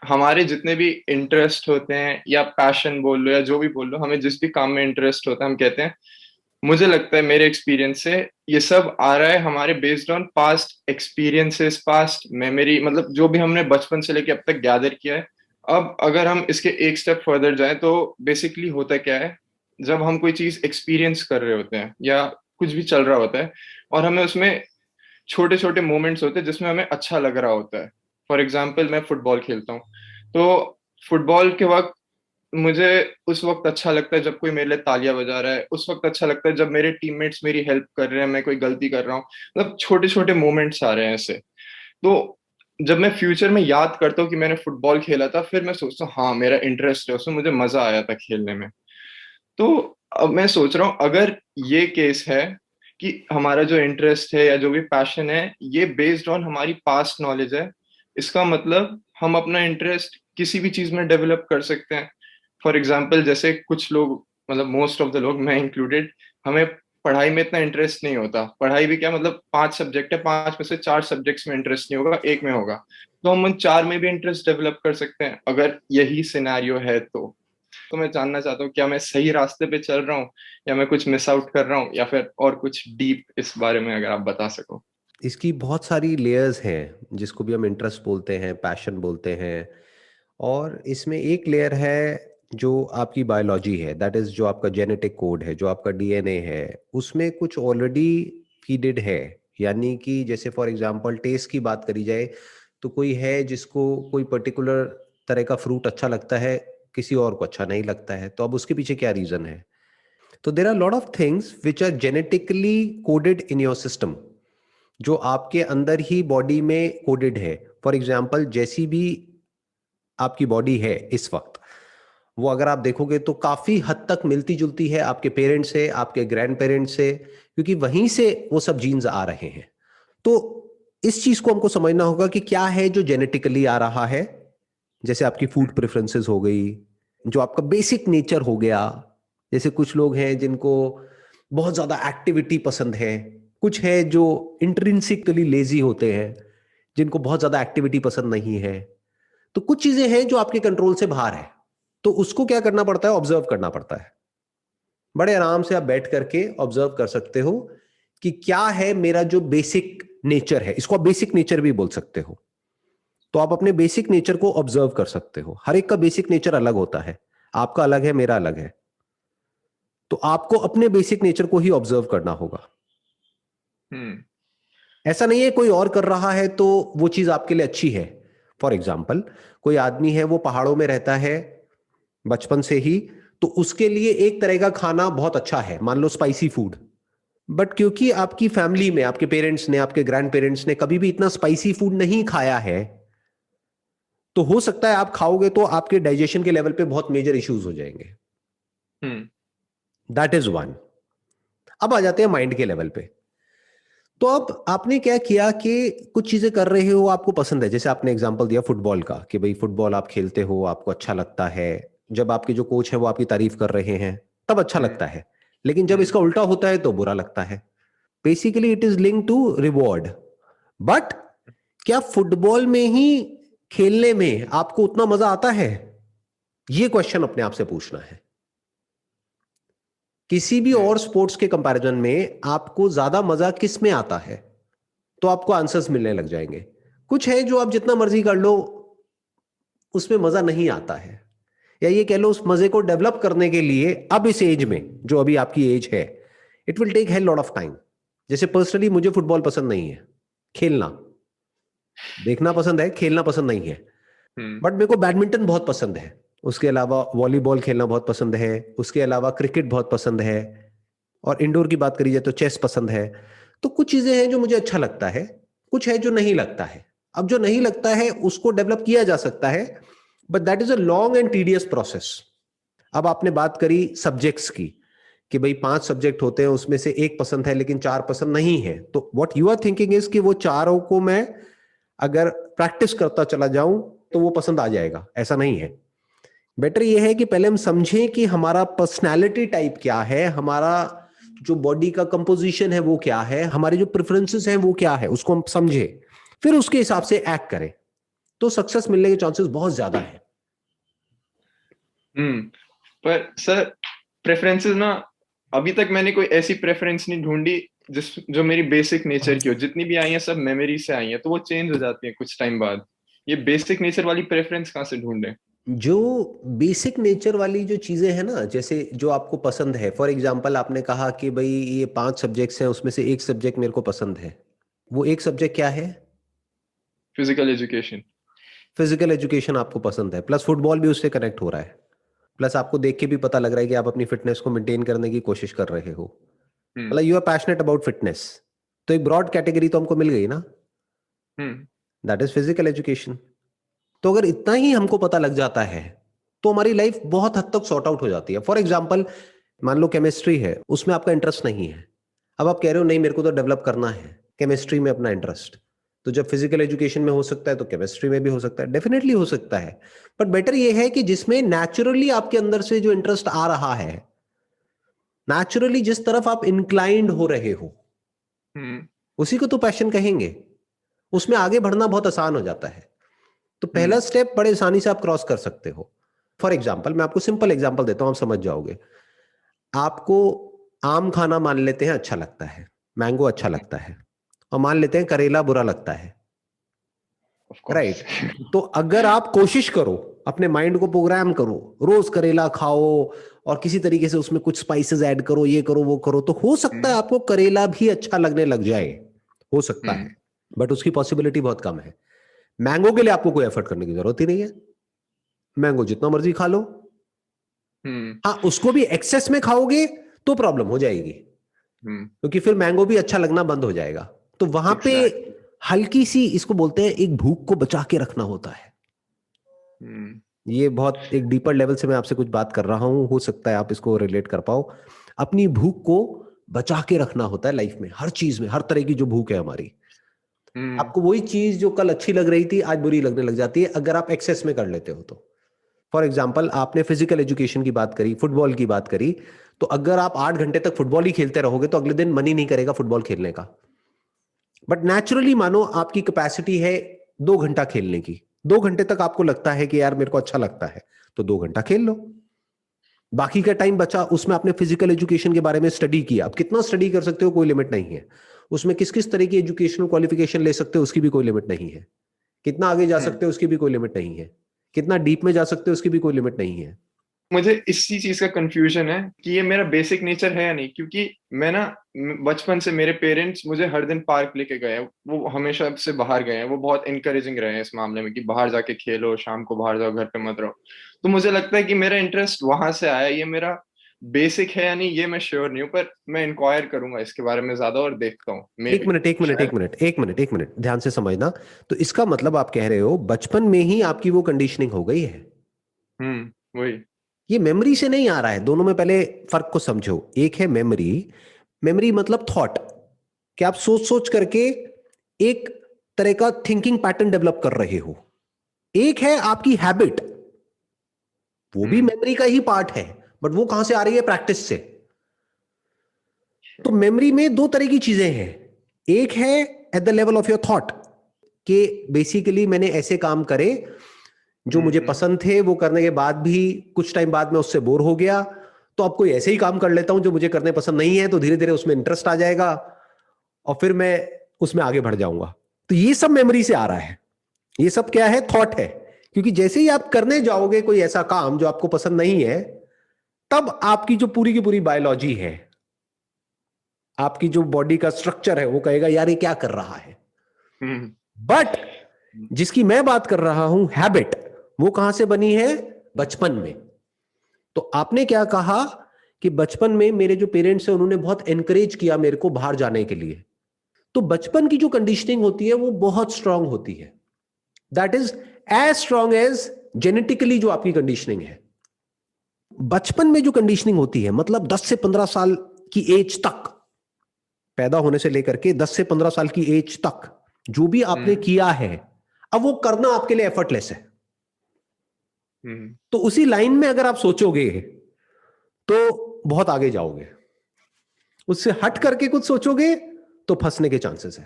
हमारे जितने भी इंटरेस्ट होते हैं या पैशन बोल लो या जो भी बोल लो, हमें जिस भी काम में इंटरेस्ट होता है हम कहते हैं, मुझे लगता है मेरे एक्सपीरियंस से ये सब आ रहा है हमारे based on past experiences, past memory, मतलब जो भी हमने बचपन से लेके अब तक गैदर किया है। अब अगर हम इसके एक स्टेप फर्दर जाएं तो बेसिकली होता क्या है, जब हम कोई चीज एक्सपीरियंस कर रहे होते हैं या कुछ भी चल रहा होता है और हमें उसमें छोटे छोटे मोमेंट्स होते हैं जिसमें हमें अच्छा लग रहा होता है। फॉर एग्जाम्पल मैं फुटबॉल खेलता हूँ, तो फुटबॉल के वक्त मुझे उस वक्त अच्छा लगता है जब कोई मेरे लिए तालियां बजा रहा है, उस वक्त अच्छा लगता है जब मेरे टीममेट्स मेरी हेल्प कर रहे हैं, मैं कोई गलती कर रहा हूँ, मतलब छोटे छोटे मोमेंट्स आ रहे हैं ऐसे। तो जब मैं फ्यूचर में याद करता हूँ कि मैंने फुटबॉल खेला था, फिर मैं सोचता हूँ हाँ मेरा इंटरेस्ट है उसमें, मुझे मजा आया था खेलने में। तो अब मैं सोच रहा हूँ अगर ये केस है कि हमारा जो इंटरेस्ट है या जो भी पैशन है ये बेस्ड ऑन हमारी पास्ट नॉलेज है, इसका मतलब हम अपना इंटरेस्ट किसी भी चीज में डेवलप कर सकते हैं। फॉर एग्जाम्पल जैसे कुछ लोग, मतलब मोस्ट ऑफ द लोग, मैं इंक्लूडेड, हमें पढ़ाई में इतना इंटरेस्ट नहीं होता। पढ़ाई भी क्या, मतलब 5 सब्जेक्ट है, 5 में से 4 सब्जेक्ट्स में इंटरेस्ट नहीं होगा, एक में होगा, तो हम उन 4 में भी इंटरेस्ट डेवलप कर सकते हैं अगर यही सिनेरियो है तो मैं जानना चाहता हूँ क्या मैं सही रास्ते पे चल रहा हूँ या मैं कुछ मिस आउट कर रहा हूँ, या फिर और कुछ डीप इस बारे में अगर आप बता सको। इसकी बहुत सारी लेयर्स हैं जिसको भी हम इंटरेस्ट बोलते हैं, पैशन बोलते हैं। और इसमें एक लेयर है जो आपकी बायोलॉजी है, दैट इज जो आपका जेनेटिक कोड है, जो आपका डीएनए है, उसमें कुछ ऑलरेडी फीडेड है। यानी कि जैसे फॉर एग्जांपल टेस्ट की बात करी जाए, तो कोई है जिसको कोई पर्टिकुलर तरह का फ्रूट अच्छा लगता है, किसी और को अच्छा नहीं लगता है, तो अब उसके पीछे क्या रीजन है? तो there are lot of things which are genetically coded in your system, जो आपके अंदर ही बॉडी में कोडेड है। फॉर एग्जाम्पल जैसी भी आपकी बॉडी है इस वक्त, वो अगर आप देखोगे तो काफी हद तक मिलती जुलती है आपके पेरेंट्स से, आपके ग्रैंड पेरेंट्स से, क्योंकि वहीं से वो सब जीन्स आ रहे हैं। तो इस चीज को हमको समझना होगा कि क्या है जो जेनेटिकली आ रहा है। जैसे आपकी फूड प्रेफरेंसेस हो गई, जो आपका बेसिक नेचर हो गया। जैसे कुछ लोग हैं जिनको बहुत ज्यादा एक्टिविटी पसंद है, कुछ है जो इंट्रिंसिकली लेजी होते हैं, जिनको बहुत ज्यादा एक्टिविटी पसंद नहीं है। तो कुछ चीजें हैं जो आपके कंट्रोल से बाहर है, तो उसको क्या करना पड़ता है? ऑब्जर्व करना पड़ता है। बड़े आराम से आप बैठ करके ऑब्जर्व कर सकते हो कि क्या है मेरा जो बेसिक नेचर है। इसको आप बेसिक नेचर भी बोल सकते हो। तो आप अपने बेसिक नेचर को ऑब्जर्व कर सकते हो। हर एक का बेसिक नेचर अलग होता है, आपका अलग है, मेरा अलग है। तो आपको अपने बेसिक नेचर को ही ऑब्जर्व करना होगा। हम्म। ऐसा नहीं है कोई और कर रहा है तो वो चीज आपके लिए अच्छी है। फॉर एग्जाम्पल कोई आदमी है, वो पहाड़ों में रहता है बचपन से ही, तो उसके लिए एक तरह का खाना बहुत अच्छा है, मान लो स्पाइसी फूड। बट क्योंकि आपकी फैमिली में आपके पेरेंट्स ने, आपके ग्रैंड पेरेंट्स ने कभी भी इतना स्पाइसी फूड नहीं खाया है, तो हो सकता है आप खाओगे तो आपके डाइजेशन के लेवल पे बहुत मेजर इश्यूज हो जाएंगे। हम्म। That is one. अब आ जाते हैं माइंड के लेवल पे। तो अब आपने क्या किया कि कुछ चीजें कर रहे हो, आपको पसंद है। जैसे आपने एग्जांपल दिया फुटबॉल का, कि भाई फुटबॉल आप खेलते हो, आपको अच्छा लगता है। जब आपके जो कोच है वो आपकी तारीफ कर रहे हैं, तब अच्छा हम्म। लगता है। लेकिन जब हम्म। इसका उल्टा होता है तो बुरा लगता है। Basically it is link to reward. But क्या फुटबॉल में ही खेलने में आपको उतना मजा आता है? ये क्वेश्चन अपने आप से पूछना है। किसी भी हम्म। और स्पोर्ट्स के कंपैरिजन में आपको ज्यादा मजा किस में आता है? तो आपको आंसर्स मिलने लग जाएंगे। कुछ है जो आप जितना मर्जी कर लो, उसमें मजा नहीं आता है। या ये कह लो, उस मजे को डेवलप करने के लिए अब इस एज में, जो अभी आपकी एज है, it will take hell lot of time. जैसे पर्सनली मुझे फुटबॉल पसंद नहीं है खेलना। देखना पसंद है, खेलना पसंद नहीं है। हम्म। बट मेरे को बैडमिंटन बहुत पसंद है। उसके अलावा वॉलीबॉल खेलना बहुत पसंद है। उसके अलावा क्रिकेट बहुत पसंद है। और इंडोर की बात करी जाए तो चेस पसंद है। तो कुछ चीजें हैं जो मुझे अच्छा लगता है, कुछ है जो नहीं लगता है। अब जो नहीं लगता है उसको डेवलप किया जा सकता है, but that is a long and tedious process. अब आपने बात करी सब्जेक्ट्स की, कि भाई 5 सब्जेक्ट होते हैं, उसमें से एक पसंद है लेकिन 4 पसंद नहीं है। तो what you are thinking is कि वो चारों को मैं अगर प्रैक्टिस करता चला जाऊं तो वो पसंद आ जाएगा। ऐसा नहीं है। बेटर ये है कि पहले हम समझें कि हमारा पर्सनैलिटी टाइप क्या है, हमारा जो बॉडी का कंपोजिशन है वो क्या है, हमारे जो प्रेफरेंसेस हैं वो क्या है, उसको हम समझे, फिर उसके हिसाब से एक्ट करें। तो सक्सेस मिलने के चांसेस बहुत ज्यादा है। पर सर प्रेफरेंसेस ना, अभी तक मैंने कोई ऐसी प्रेफरेंस नहीं ढूंढी जिस जो मेरी बेसिक नेचर की हो। जितनी भी आई है सब मेमोरी से आई है, तो वो चेंज हो जाती है कुछ टाइम बाद। ये बेसिक नेचर वाली प्रेफरेंस कहाँ से ढूंढे? जो बेसिक नेचर वाली जो चीजें हैं ना, जैसे जो आपको पसंद है, फॉर एग्जांपल आपने कहा कि भाई ये 5 सब्जेक्ट्स हैं, उसमें से एक सब्जेक्ट मेरे को पसंद है। वो एक सब्जेक्ट क्या है? Physical education. फिजिकल एजुकेशन आपको पसंद है, प्लस फुटबॉल भी उससे कनेक्ट हो रहा है, प्लस आपको देख के भी पता लग रहा है कि आप अपनी फिटनेस को मेंटेन करने की कोशिश कर रहे हो, हम्म। मतलब you are passionate about fitness. तो एक ब्रॉड कैटेगरी तो हमको मिल गई ना, hmm. That is physical education. तो अगर इतना ही हमको पता लग जाता है तो हमारी लाइफ बहुत हद तक सॉर्ट आउट हो जाती है। फॉर एग्जाम्पल, मान लो केमिस्ट्री है, उसमें आपका इंटरेस्ट नहीं है, अब आप कह रहे हो नहीं मेरे को तो डेवलप करना है केमिस्ट्री में अपना इंटरेस्ट, तो जब फिजिकल एजुकेशन में हो सकता है तो केमिस्ट्री में भी हो सकता है, डेफिनेटली हो सकता है। बट बेटर ये है कि जिसमें नेचुरली आपके अंदर से जो इंटरेस्ट आ रहा है, नेचुरली जिस तरफ आप इंक्लाइंड हो रहे हो, हम्म। उसी को तो पैशन कहेंगे। उसमें आगे बढ़ना बहुत आसान हो जाता है। तो पहला हम्म। स्टेप बड़े आसानी से आप क्रॉस कर सकते हो। फॉर एग्जाम्पल, मैं आपको सिंपल एग्जाम्पल देता हूं, आप समझ जाओगे। आपको आम खाना मान लेते हैं अच्छा लगता है, मैंगो अच्छा लगता है, और मान लेते हैं करेला बुरा लगता है, ऑफ कोर्स। राइट? तो अगर आप कोशिश करो, अपने माइंड को प्रोग्राम करो, रोज करेला खाओ और किसी तरीके से उसमें कुछ स्पाइसेस ऐड करो, ये करो वो करो, तो हो सकता है हम्म। आपको करेला भी अच्छा लगने लग जाए, हो सकता हम्म। है। बट उसकी पॉसिबिलिटी बहुत कम है। मैंगो के लिए आपको कोई एफर्ट करने की जरूरत ही नहीं है, मैंगो जितना मर्जी खा लो। हम्म। हाँ, उसको भी एक्सेस में खाओगे तो प्रॉब्लम हो जाएगी, हम्म। क्योंकि फिर मैंगो भी अच्छा लगना बंद हो जाएगा। तो वहां पे एग्जैक्टली। हल्की सी, इसको बोलते हैं, एक भूख को बचा के रखना होता है। हम्म। ये बहुत एक डीपर लेवल से मैं आपसे कुछ बात कर रहा हूं, हो सकता है आप इसको रिलेट कर पाओ। अपनी भूख को बचा के रखना होता है लाइफ में, हर चीज में, हर तरह की जो भूख है हमारी। हम्म। आपको वही चीज जो कल अच्छी लग रही थी आज बुरी लगने लग जाती है, अगर आप एक्सेस में कर लेते हो तो। फॉर एग्जाम्पल, आपने फिजिकल एजुकेशन की बात करी, फुटबॉल की बात करी, तो अगर आप 8 घंटे तक फुटबॉल ही खेलते रहोगे तो अगले दिन मन ही नहीं करेगा फुटबॉल खेलने का। बट नेचुरली मानो आपकी कैपेसिटी है 2 घंटा खेलने की, 2 घंटे तक आपको लगता है कि यार मेरे को अच्छा लगता है, तो 2 घंटा खेल लो। बाकी का टाइम बचा, उसमें आपने फिजिकल एजुकेशन के बारे में स्टडी किया। आप कितना स्टडी कर सकते हो कोई लिमिट नहीं है, उसमें किस किस तरह की एजुकेशनल क्वालिफिकेशन ले सकते हो उसकी भी कोई लिमिट नहीं है, कितना आगे जा हम्म। सकते हो उसकी भी कोई लिमिट नहीं है, कितना डीप में जा सकते हो उसकी भी कोई लिमिट नहीं है। मुझे इसी चीज का कंफ्यूजन है कि ये मेरा बेसिक नेचर है या नहीं, क्योंकि मैं ना बचपन से मेरे पेरेंट्स मुझे हर दिन पार्क लेके गए हैं, वो हमेशा से बाहर गए हैं, वो बहुत इनकरेजिंग रहे हैं इस मामले में कि बाहर जाके खेलो, शाम को बाहर जाओ, घर पे मत रहो। तो मुझे लगता है कि मेरा इंटरेस्ट वहां से आया। ये मेरा बेसिक है या नहीं ये मैं श्योर नहीं हूँ, पर मैं इंक्वायर करूंगा इसके बारे में ज्यादा और देखता हूँ, मे एक बी मिनट, एक मिनट, एक शायद। मिनट, एक मिनट, एक मिनट, ध्यान से समझना। तो इसका मतलब आप कह रहे हो बचपन में ही आपकी वो कंडीशनिंग हो गई है। वही। ये मेमोरी से नहीं आ रहा है, दोनों में पहले फर्क को समझो। एक है मेमोरी, मेमोरी मतलब थॉट, कि आप सोच सोच करके एक तरह का थिंकिंग पैटर्न डेवलप कर रहे हो। एक है आपकी हैबिट, वो भी हम्म। मेमोरी का ही पार्ट है, बट वो कहां से आ रही है? प्रैक्टिस से। तो मेमोरी में दो तरह की चीजें हैं। एक है at the level of your thought, कि बेसिकली मैंने ऐसे काम करे जो मुझे हम्म। पसंद थे, वो करने के बाद भी कुछ टाइम बाद मैं उससे बोर हो गया, तो अब कोई ऐसे ही काम कर लेता हूं जो मुझे करने पसंद नहीं है, तो धीरे धीरे उसमें इंटरेस्ट आ जाएगा और फिर मैं उसमें आगे बढ़ जाऊंगा। तो ये सब मेमोरी से आ रहा है, ये सब क्या है? थॉट है। क्योंकि जैसे ही आप करने जाओगे कोई ऐसा काम जो आपको पसंद नहीं है, तब आपकी जो पूरी की पूरी बायोलॉजी है, आपकी जो बॉडी का स्ट्रक्चर है, वो कहेगा यार ये क्या कर रहा है। हम्म। बट जिसकी मैं बात कर रहा हूं, हैबिट, वो कहां से बनी है? बचपन में। तो आपने क्या कहा कि बचपन में मेरे जो पेरेंट्स हैं उन्होंने बहुत एनकरेज किया मेरे को बाहर जाने के लिए। तो बचपन की जो कंडीशनिंग होती है वो बहुत स्ट्रांग होती है, that is as strong as genetically जो आपकी कंडीशनिंग है। बचपन में जो कंडीशनिंग होती है, मतलब 10 से 15 साल की एज तक, पैदा होने से लेकर के 10 से 15 साल की एज तक जो भी आपने हम्म। किया है, अब वो करना आपके लिए एफर्टलेस है। हम्म। तो उसी लाइन में अगर आप सोचोगे तो बहुत आगे जाओगे, उससे हट करके कुछ सोचोगे तो फंसने के चांसेस है।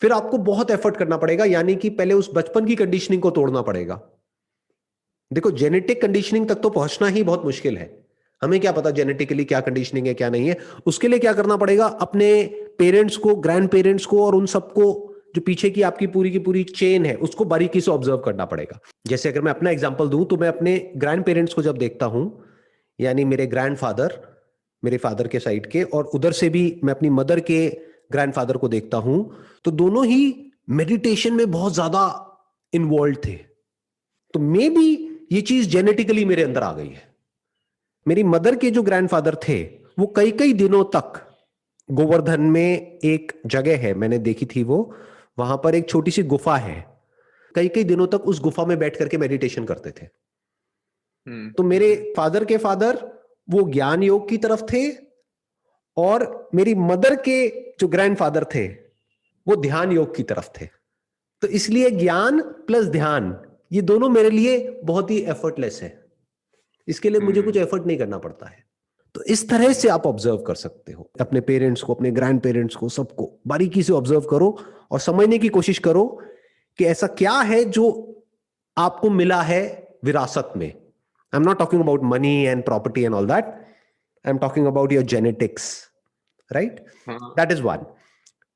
फिर आपको बहुत एफर्ट करना पड़ेगा, यानी कि पहले उस बचपन की कंडीशनिंग को तोड़ना पड़ेगा। देखो, जेनेटिक कंडीशनिंग तक तो पहुंचना ही बहुत मुश्किल है। हमें क्या पता जेनेटिकली क्या कंडीशनिंग है क्या नहीं है। उसके लिए क्या करना पड़ेगा, अपने पेरेंट्स को, ग्रैंड पेरेंट्स को और उन सबको, जो पीछे की पूरी चेन है, उसको बारीकी से ऑब्जर्व करना पड़ेगा। जैसे अगर मैं अपना एग्जांपल दूं तो मैं अपने ग्रैंड पेरेंट्स को जब देखता हूं, यानी मेरे ग्रैंडफादर, मेरे फादर के साइड के, और उधर से भी मैं अपनी मदर के ग्रैंडफादर को देखता हूं, तो दोनों ही मेडिटेशन में बहुत ज्यादा इन्वॉल्व थे। तो मे बी ये चीज जेनेटिकली मेरे अंदर आ गई है। मेरी मदर के जो ग्रैंडफादर थे, वो कई कई दिनों तक, गोवर्धन में एक जगह है मैंने देखी थी, वो वहां पर एक छोटी सी गुफा है, कई कई दिनों तक उस गुफा में बैठ करके मेडिटेशन करते थे। तो मेरे फादर के फादर वो ज्ञान योग की तरफ थे, और मेरी मदर के जो ग्रैंडफादर थे वो ध्यान योग की तरफ थे। तो इसलिए ज्ञान प्लस ध्यान, ये दोनों मेरे लिए बहुत ही एफर्टलेस है। इसके लिए मुझे कुछ एफर्ट नहीं करना पड़ता है। तो इस तरह से आप ऑब्जर्व कर सकते हो अपने पेरेंट्स को, अपने ग्रैंड पेरेंट्स को, सबको बारीकी से ऑब्जर्व करो और समझने की कोशिश करो कि ऐसा क्या है जो आपको मिला है विरासत में। I am not talking about money and property and all that, I am talking about your genetics, right? That is one.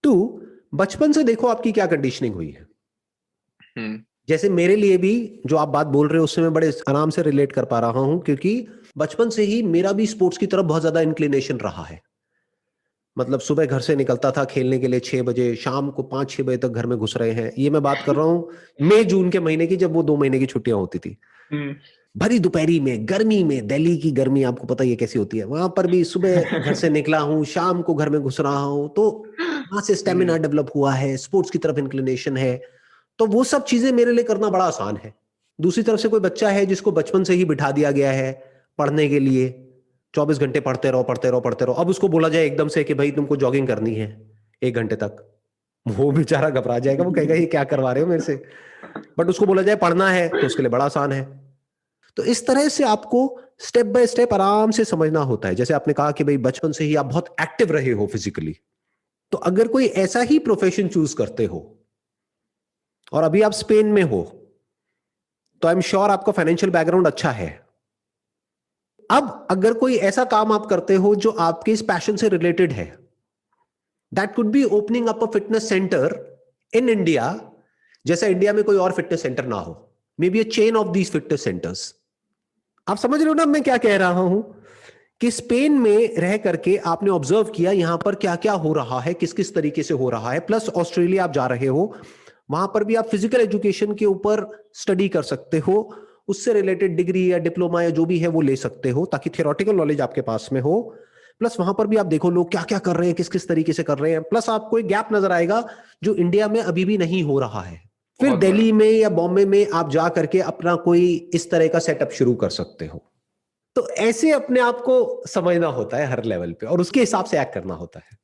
Two, बचपन से देखो आपकी क्या कंडीशनिंग हुई है। जैसे मेरे लिए भी जो आप बात बोल रहे हो उससे मैं बड़े आराम से रिलेट कर पा रहा हूं, क्योंकि बचपन से ही मेरा भी स्पोर्ट्स की तरफ बहुत ज्यादा इंक्लिनेशन रहा है। मतलब सुबह घर से निकलता था खेलने के लिए 6 बजे, शाम को 5-6 बजे तक घर में घुस रहे हैं। ये मैं बात कर रहा हूं मई जून के महीने की, जब वो 2 महीने की छुट्टियां होती थी। भरी दोपहरी में, गर्मी में, दिल्ली की गर्मी आपको पता ही है कैसी होती है, वहां पर भी सुबह घर से निकला हूं, शाम को घर में घुस रहा हूं। तो वहां से स्टेमिना डेवलप हुआ है, स्पोर्ट्स की तरफ इंक्लिनेशन है। तो वो सब चीजें मेरे लिए करना बड़ा आसान है। दूसरी तरफ से कोई बच्चा है जिसको बचपन से ही बिठा दिया गया है पढ़ने के लिए, 24 घंटे पढ़ते रहो पढ़ते रहो पढ़ते रहो, अब उसको बोला जाए एकदम से कि भाई तुमको जॉगिंग करनी है 1 घंटे तक, वो बेचारा घबरा जाएगा, वो कहेगा ये क्या करवा रहे हो मेरे से। बट उसको बोला जाए पढ़ना है तो उसके लिए बड़ा आसान है। तो इस तरह से आपको स्टेप बाय स्टेप आराम से समझना होता है। जैसे आपने कहा कि भाई बचपन से ही आप बहुत एक्टिव रहे हो फिजिकली, तो अगर कोई ऐसा ही प्रोफेशन चूज करते हो और अभी आप स्पेन में हो, तो आई एम श्योर आपका फाइनेंशियल बैकग्राउंड अच्छा है। अब अगर कोई ऐसा काम आप करते हो जो आपके इस पैशन से रिलेटेड है, that could be opening up a fitness centre in India, जैसा इंडिया में कोई और फिटनेस सेंटर ना हो, may be a chain of these fitness centres. आप समझ रहे हो ना मैं क्या कह रहा हूं, कि स्पेन में रह करके आपने ऑब्जर्व किया यहां पर क्या क्या हो रहा है, किस किस तरीके से हो रहा है, प्लस ऑस्ट्रेलिया आप जा रहे हो, वहां पर भी आप फिजिकल एजुकेशन के ऊपर स्टडी कर सकते हो, उससे रिलेटेड डिग्री या डिप्लोमा या जो भी है वो ले सकते हो, ताकि थियोरेटिकल नॉलेज आपके पास में हो। प्लस वहां पर भी आप देखो लोग क्या क्या कर रहे हैं, किस किस तरीके से कर रहे हैं, प्लस आपको एक गैप नजर आएगा जो इंडिया में अभी भी नहीं हो रहा है। फिर दिल्ली में या बॉम्बे में आप जा करके अपना कोई इस तरह का सेटअप शुरू कर सकते हो। तो ऐसे अपने आप को समझना होता है हर लेवल पे, और उसके हिसाब से एक्ट करना होता है।